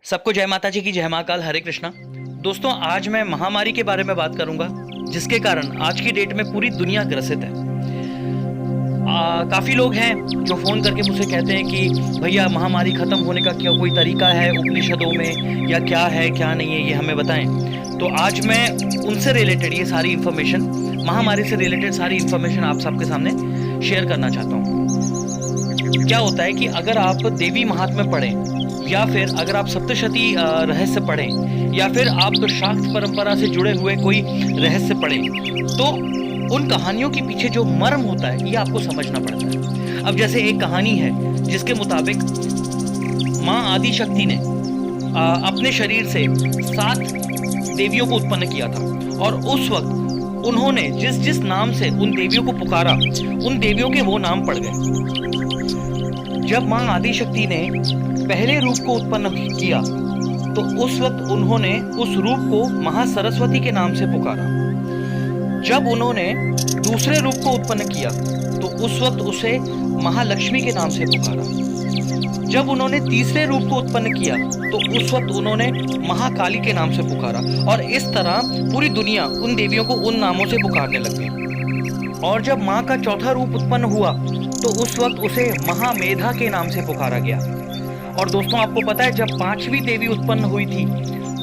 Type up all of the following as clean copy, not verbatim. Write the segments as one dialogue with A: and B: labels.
A: सबको जय माता जी की जय महाकाल, हरे कृष्णा। दोस्तों, आज मैं महामारी के बारे में बात करूंगा जिसके कारण आज की डेट में पूरी दुनिया ग्रसित है। काफी लोग हैं जो फोन करके मुझसे कहते हैं कि भैया महामारी खत्म होने का क्या कोई तरीका है उपनिषदों में, या क्या है क्या नहीं है, ये हमें बताएं। तो आज मैं उनसे रिलेटेड ये सारी इन्फॉर्मेशन, महामारी से रिलेटेड सारी इन्फॉर्मेशन आप सबके सामने शेयर करना चाहता हूँ। क्या होता है कि अगर आप देवी महात्म्य पढ़ें, या फिर अगर आप सप्तशती रहस्य पढ़ें, या फिर आप तो शाक्त परंपरा से जुड़े हुए कोई रहस्य पढ़ें, तो उन कहानियों के पीछे जो मर्म होता है ये आपको समझना पड़ता है। अब जैसे एक कहानी है जिसके मुताबिक माँ आदि शक्ति ने अपने शरीर से 7 देवियों को उत्पन्न किया था, और उस वक्त उन्होंने जिस जिस नाम से उन देवियों को पुकारा, उन देवियों के वो नाम पड़ गए। जब माँ आदि शक्ति ने पहले रूप को उत्पन्न किया तो उस वक्त उन्होंने उस रूप को महासरस्वती के नाम से पुकारा। जब उन्होंने दूसरे रूप को उत्पन्न किया तो उस वक्त उसे महालक्ष्मी के नाम से पुकारा। जब उन्होंने तीसरे रूप को उत्पन्न किया तो उस वक्त उन्होंने महाकाली के नाम से पुकारा, और इस तरह पूरी दुनिया उन देवियों को उन नामों से पुकारने लग गई। और जब माँ का चौथा रूप उत्पन्न हुआ तो उस वक्त उसे महामेधा के नाम से पुकारा गया। और दोस्तों, आपको पता है जब 5वीं देवी उत्पन्न हुई थी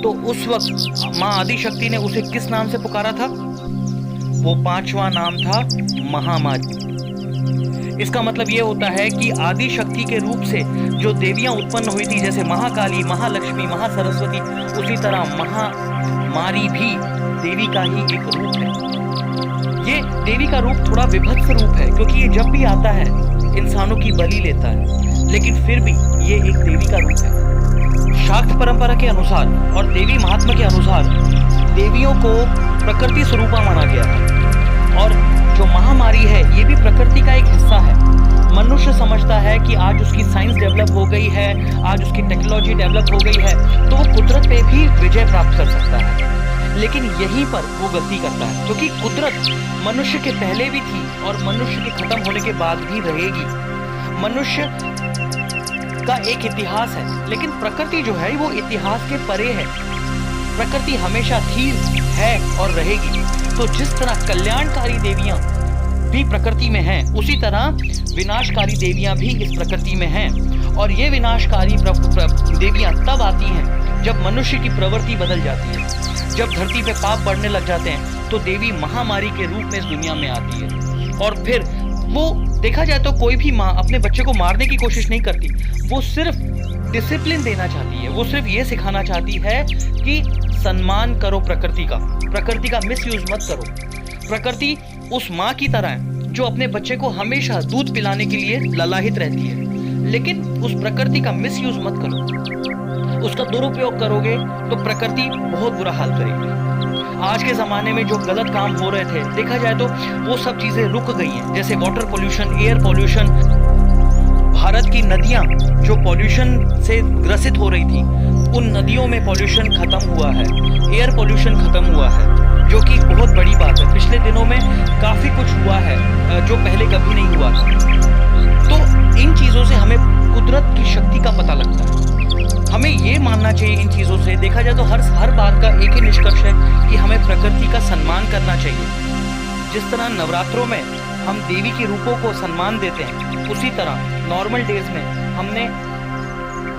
A: तो उस वक्त माँ आदि शक्ति ने उसे किस नाम से पुकारा था? वो 5वां नाम था महामारी। इसका मतलब ये होता है कि आदि शक्ति के रूप से जो देवियां उत्पन्न हुई थी, जैसे महाकाली, महालक्ष्मी, महासरस्वती, उसी तरह महामारी भी देवी का ही एक रूप है। ये देवी का रूप थोड़ा विभत्स रूप है, क्योंकि ये जब भी आता है इंसानों की बलि लेता है, लेकिन फिर भी ये एक देवी का रूप है। शाक्त परंपरा के अनुसार और देवी महात्मा के अनुसार देवियों को प्रकृति स्वरूपा माना गया है, और जो महामारी है ये भी प्रकृति का एक हिस्सा है। मनुष्य समझता है कि आज उसकी साइंस डेवलप हो गई है, आज उसकी टेक्नोलॉजी डेवलप हो गई है, तो वो कुदरत पे भी विजय प्राप्त कर सकता है। लेकिन यहीं पर वो गलती करता है, क्योंकि कुदरत मनुष्य के पहले भी थी और मनुष्य के खत्म होने के बाद भी रहेगी। मनुष्य का एक इतिहास है, लेकिन प्रकृति जो है वो इतिहास के परे है। प्रकृति हमेशा थी, है और रहेगी। तो जिस तरह कल्याणकारी देवियां भी प्रकृति में हैं, उसी तरह विनाशकारी देवियां भी इस प्रकृति में हैं। और ये विनाशकारी देवियां तब आती हैं जब मनुष्य की प्रवृत्ति बदल जाती है। जब धरती पे पाप बढ़ने लग जाते हैं तो देवी महामारी के रूप में इस दुनिया में आती है। और फिर वो देखा जाए तो कोई भी माँ अपने बच्चे को मारने की कोशिश नहीं करती, वो सिर्फ डिसिप्लिन देना चाहती है। वो सिर्फ ये सिखाना चाहती है कि सम्मान करो प्रकृति का मिसयूज मत करो। प्रकृति उस माँ की तरह है जो अपने बच्चे को हमेशा दूध पिलाने के लिए ललाहित रहती है, लेकिन उस प्रकृति का मिसयूज मत करो। उसका दुरुपयोग करोगे तो प्रकृति बहुत बुरा हाल करेगी। आज के ज़माने में जो गलत काम हो रहे थे, देखा जाए तो वो सब चीज़ें रुक गई हैं, जैसे water pollution, air pollution. Bharat की नदियाँ जो पोल्यूशन से ग्रसित हो रही थी, उन नदियों में पोल्यूशन खत्म हुआ है, एयर पोल्यूशन खत्म हुआ है, जो कि बहुत बड़ी बात है। पिछले दिनों में काफ़ी कुछ हुआ है जो पहले कभी नहीं हुआ था। तो इन चीज़ों से हमें कुदरत की शक्ति का पता लगता है। हमें ये मानना चाहिए इन चीज़ों से, देखा जाए तो हर बात का एक ही निष्कर्ष है कि हमें प्रकृति का सम्मान करना चाहिए। जिस तरह नवरात्रों में हम देवी के रूपों को सम्मान देते हैं, उसी तरह नॉर्मल डेज में हमने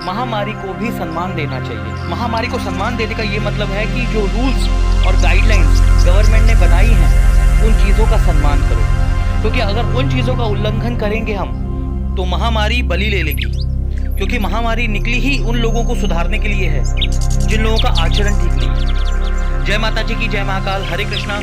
A: महामारी को भी सम्मान देना चाहिए। महामारी को सम्मान देने का ये मतलब है कि जो रूल्स और गाइडलाइंस गवर्नमेंट ने बनाई हैं, उन चीज़ों का सम्मान करो। क्योंकि अगर उन चीज़ों का उल्लंघन करेंगे हम, तो महामारी बलि ले लेगी। क्योंकि महामारी निकली ही उन लोगों को सुधारने के लिए है जिन लोगों का आचरण ठीक नहीं है। जय माता जी की जय महाकाल, हरे कृष्णा।